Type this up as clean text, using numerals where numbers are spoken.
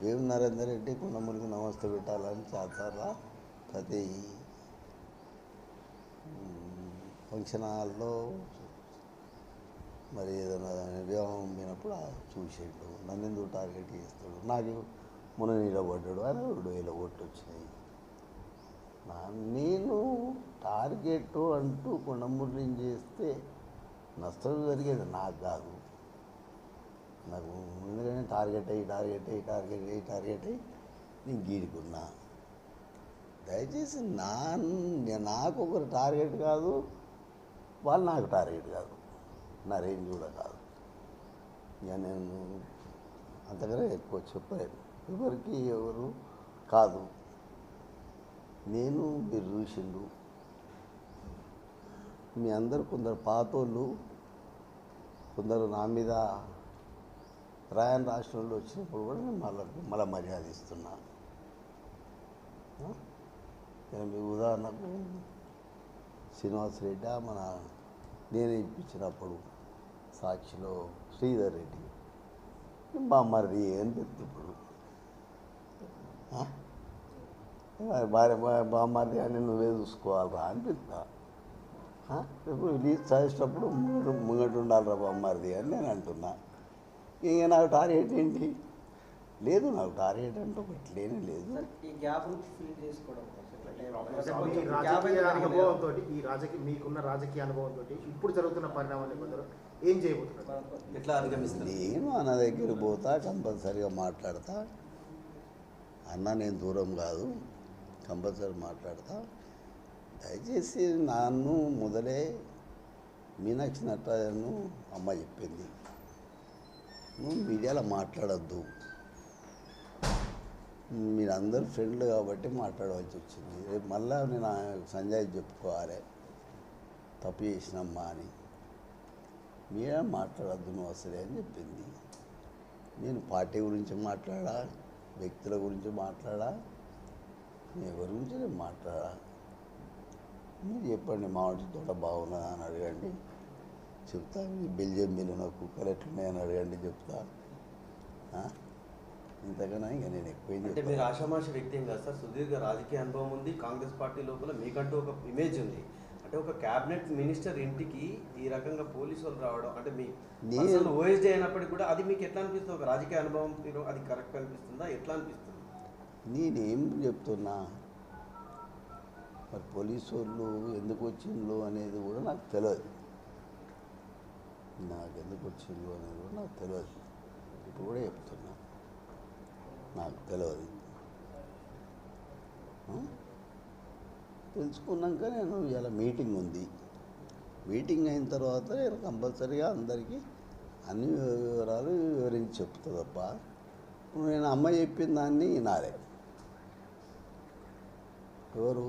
ఏం నరేందర్ రెడ్డి కొండమురికి నమస్తే పెట్టాలని చేస్తారా ప్రతి ఫంక్షన్ హాల్లో మరి ఏదైనా వివాహం పోయినప్పుడు చూసేడు నన్ను ఎందుకు టార్గెట్ చేస్తాడు. నాకు మొన్న నిలబడ్డాడు అని 2,000 ఓట్లు వచ్చినాయి. నేను టార్గెట్ అంటూ కొండమురిని చేస్తే నష్టం జరిగేది నాకు కాదు. నాకు ఎందుకంటే టార్గెట్ అయ్యి నేను గీడుకున్నా. దయచేసి నాకు ఒకరు టార్గెట్ కాదు, వాళ్ళు నాకు టార్గెట్ కాదు, నా రేంజ్ కూడా కాదు. ఇక నేను అంతకనే ఎక్కువ చెప్పలేను ఎవరికి ఎవరు కాదు. నేను మీరు చూసిండు మీ అందరు కొందరు పాతోళ్ళు కొందరు నా మీద రాయని రాష్ట్రంలో వచ్చినప్పుడు కూడా నేను మళ్ళీ మర్యాద ఇస్తున్నా. నేను మీ ఉదాహరణకు శ్రీనివాస్ రెడ్డి నేను ఇప్పించినప్పుడు సాక్షిలో శ్రీధర్ రెడ్డి బామ్మర్ది అని చెప్తుప్పుడు బామ్మర్ది అని నువ్వే చూసుకోవాలరా అని చెప్తా. ఇప్పుడు రిలీజ్ చేసేటప్పుడు ముంగట ఉండాలిరా బామ్మర్ది అని నేను అంటున్నా. ఇంక నాకు టార్గెట్ ఏంటి లేదు, నాకు టార్గెట్ అంటే ఒకటి లేనే లేదు. మీకున్న రాజకీయ అనుభవంతో ఇప్పుడు జరుగుతున్న పరిణామాన్ని కొందరు ఏం చేయబోతున్నారు, ఎట్లా అధిగమిస్తారు? నేను అన్న దగ్గరికి పోతా, కంపల్సరీగా మాట్లాడతా. అన్న నేను దూరం కాదు, కంపల్సరీ మాట్లాడతా. దయచేసి నన్ను మొదలే మీనాక్షి నటరాజన్ను అమ్మ చెప్పింది, నువ్వు మీడియాలో మాట్లాడద్దు, మీరందరూ ఫ్రెండ్లు కాబట్టి మాట్లాడవలసి వచ్చింది. రేపు మళ్ళీ నేను సంజయ్ చెప్పుకోవాలి తప్పు చేసినమ్మా అని. మీరే మాట్లాడద్దు నువ్వు అసలే అని చెప్పింది. నేను పార్టీ గురించి మాట్లాడా, వ్యక్తుల గురించి మాట్లాడా, ఎవరి గురించి నేను మాట్లాడా. మీరు చెప్పండి మామిడి తోట బాగున్నదా అని అడగండి చెప్తా. బెల్జియం మిల్లున కుక్కలు ఎట్లున్నాయని అడగండి చెప్తా. ఇంతకన్నా ఇంకా నేను ఎక్కువ అంటే మీరు ఆషామాష వ్యక్తి ఏం కాదు సార్, సుదీర్ఘ రాజకీయ అనుభవం ఉంది. కాంగ్రెస్ పార్టీ లోపల మీకంటూ ఒక ఇమేజ్ ఉంది. అంటే ఒక క్యాబినెట్ మినిస్టర్ ఇంటికి ఈ రకంగా పోలీసు వాళ్ళు రావడం అంటే మీ ఓఎస్డీ అయినప్పటికీ కూడా అది మీకు ఎట్లా అనిపిస్తుంది? ఒక రాజకీయ అనుభవం అది కరెక్ట్ అనిపిస్తుందా, ఎట్లా అనిపిస్తుంది? నేనేం చెప్తున్నా మరి పోలీసు వాళ్ళు ఎందుకు వచ్చిండ్రు అనేది కూడా నాకు తెలియదు. నాకు ఎందుకు వచ్చిండ్రు అనేది కూడా నాకు తెలియదు. ఇప్పుడు కూడా చెప్తున్నా నాకు తెలియదు. తెలుసుకున్నాక నేను ఇలా మీటింగ్ ఉంది, మీటింగ్ అయిన తర్వాత నేను కంపల్సరీగా అందరికీ అన్ని వివరాలు వివరించి చెప్తా తప్ప ఇప్పుడు నేను అమ్మ చెప్పిన దాన్ని వినాలి. ఎవరు